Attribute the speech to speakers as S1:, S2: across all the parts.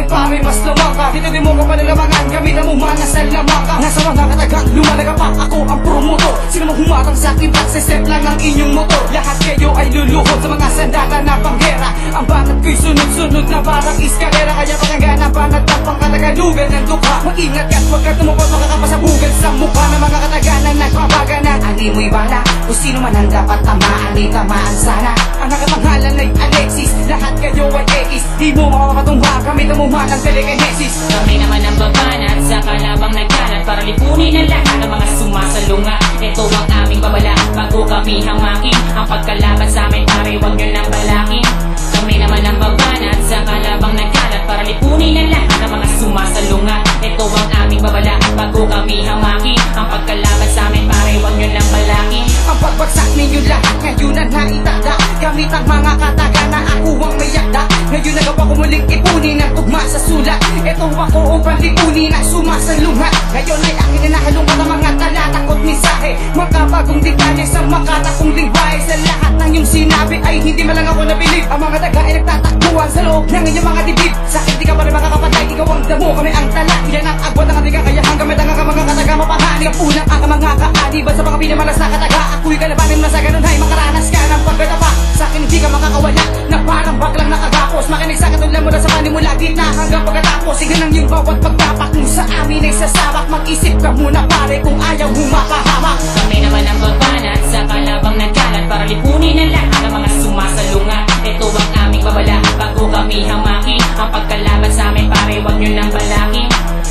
S1: akin pare mas lamang ka. Dito di mo ka palalamangan, gamitan mo man nasa lamang ka. Nasa mga katagang lumalaga pa, ako ang promotor. Sino mo humatang sa akin, pagsisep lang ang inyong motor. Lahat kayo ay luluhod sa mga sandalan na panggera. Ang banat ko'y sunod-sunod na parang iskalera. Kaya pakagana banat na pangkalagalugan ng dukha. Mag-ingat ka't huwag ka tumupot, makakapasabugan sa mukha ng mga kataganan nagbabaga na. Ani mo'y bala, kung sino man ang dapat tamaan, ay tamaan sana. Ang nakapanghalan ay Alexis, lahat kayo ay X. Di mo makakatumba, gamitan mo man ang telekinesis.
S2: Kami naman ang babanat sa kalabang nagkalat para lipunin ang lahat ng mga sumasalunga. Ito ang aming babala, bago kami hamakin. Ang pagkalaban sa amin pare, huwag nyo nang balakin. Kami naman ang babanat sa kalabang nagkalat para lipunin ang lahat ng mga sumasalunga. Ito ang aming babala, bago kami hamakin. Ang pagkalaban sa amin pare, huwag nyo nang balakin.
S1: Ang pagbagsak ninyo lahat ngayon na naitanda, gamit ang mga kataga na ako ang may yakda. Ngayon nagawa ko muling ipunin ang tugma sa sulat. Ito ako upang lipunin ang sumasalungat. Ngayon ay akin na nahalungkat ang mga talatakot mensahe, makabagong detalye sa makatakong lingwahe. Sa lahat ng iyong sinabi ay hindi man lang ako nabilib. Ang mga daga ay nagtatakbuhan sa loob ng iyong mga dibdib. Sa akin di ka pa rin makakapatay, ikaw ang damo, kami ang tala. Yan ang agwat ng katiga, kaya hanggang may tanga ka mga kataga mapahani. Ang unang ang mga kaaniban sa mga pinamalas na kataga. Ako'y kalabanin mo na sa ganun ay makaranas ka ng pagkatapa. Sa akin hindi ka makakawala na parang baklang nakagapos. Makinig sa katulad mo na sa panimula, gitna hanggang pagkatapos. Sige ng iyong bawat pagtapak mo sa amin ay sasabak. Mag-isip ka muna pare kung ayaw mo mapahamak.
S2: Kami naman ang babanat sa kalabang nagkalat para lipunin ang lahat ng mga sumasalunga. Ito ang aming babala, bago kami hamakin. Ang pagkalaban sa amin pare, huwag nyo nang balakin.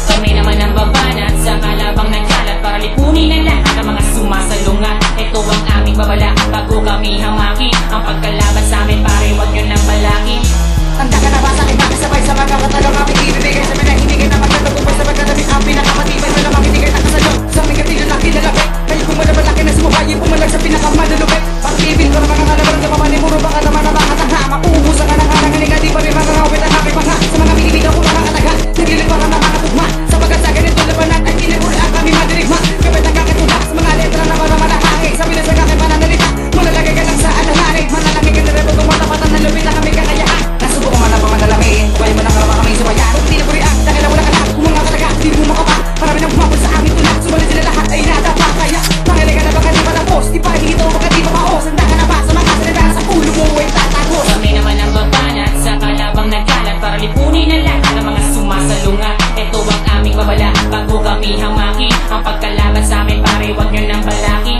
S2: Kami naman ang babanat sa kalabang nagkalat para lipunin ang lahat ng mga sumasalunga. Ito ang aming babala, bago kami hamakin. Ang pagkalaban sa amin pare, huwag nyo nang balakin.
S1: Tanda ka na ba sa akin, makasabay sa mga katagang aming ibibigay sa pinahinigan na magkatagupay sa pagkatabi ang pinakamatibay mo na makitigay nakasalot. Sa aming katilyo na kinalapit, kayo kung malabalaki na sumubayin, pumalag sa pinakamalulupit. Pag-ibig ko na mga kalabaran sa pamanimuro, baka naman na makatangha. Makuubusan ka na karang hindi ka di pa rin mga ngawit ang happy mga. Sa mga binilig ako mga kataga, nagilip para na mga tugma. Sa pagkasagan ito labanan ay kinipura kami madirigma. Kapit ang kakatula sa mga letra na para malahangi. Sabi na sa kakay pananalita, malalagay ka lang sa alahari. Manalangin ka na rin kung matapatan na lupit na kami kakayahan. Nasubukan man ang pamanalangin, kaya mo na nga kami sumayan. Hindi na puriak, dahil wala ka lang kung mga kataga. Di mo makapa, marami nang bumabol sa aming tulak. Sumalit sila lahat ay nadapa kaya. Pangilig ka na baka di matapos, di pa hihito baka di mapaos. Handa ka na ba sa mga salita sa ulo mo ay tatagos.
S2: Kami naman ang babanat sa kalabang nagkalat para lipunin ang lahat ng mga sumasalunga. Ito ang aming babala, bago kami hamakin. Ang pagkalaban sa amin pare, huwag nyo nang balakin.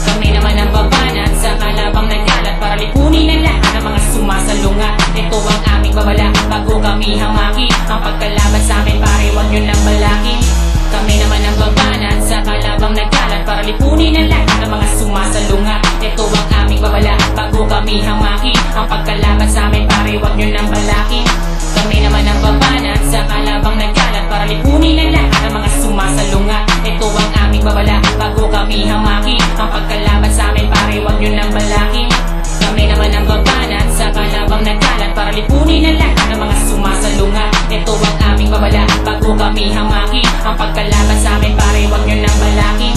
S2: Kami naman ang babanat sa kalabang nagkalat para lipunin ang lahat ng mga sumasalunga. Ito ang aming babala, bago kami hamakin. Ang pagkalaban sa amin pare, huwag nyo nang balakin. Kami naman ang babanat sa kalabang nagkalat para lipunin ang lahat ng mga sumasalunga. Ito ang aming babala, bago kami hamakin. Ang pagkalaban sa amin pare, huwag nyo nang balakin. Kami naman ang babanat sa kalabang nagkalat para lipunin ang lahat ng mga sumasalunga. Ito ang aming babala, bago kami hamakin. Ang pagkalaban sa amin pare, huwag nyo nang balakin. Kami naman ang babanat sa kalabang nagkalat para lipunin ang lahat ng mga sumasalunga. Ito ang aming babala, bago kami hamakin. Ang pagkalaban sa amin pare, huwag nyo nang balakin.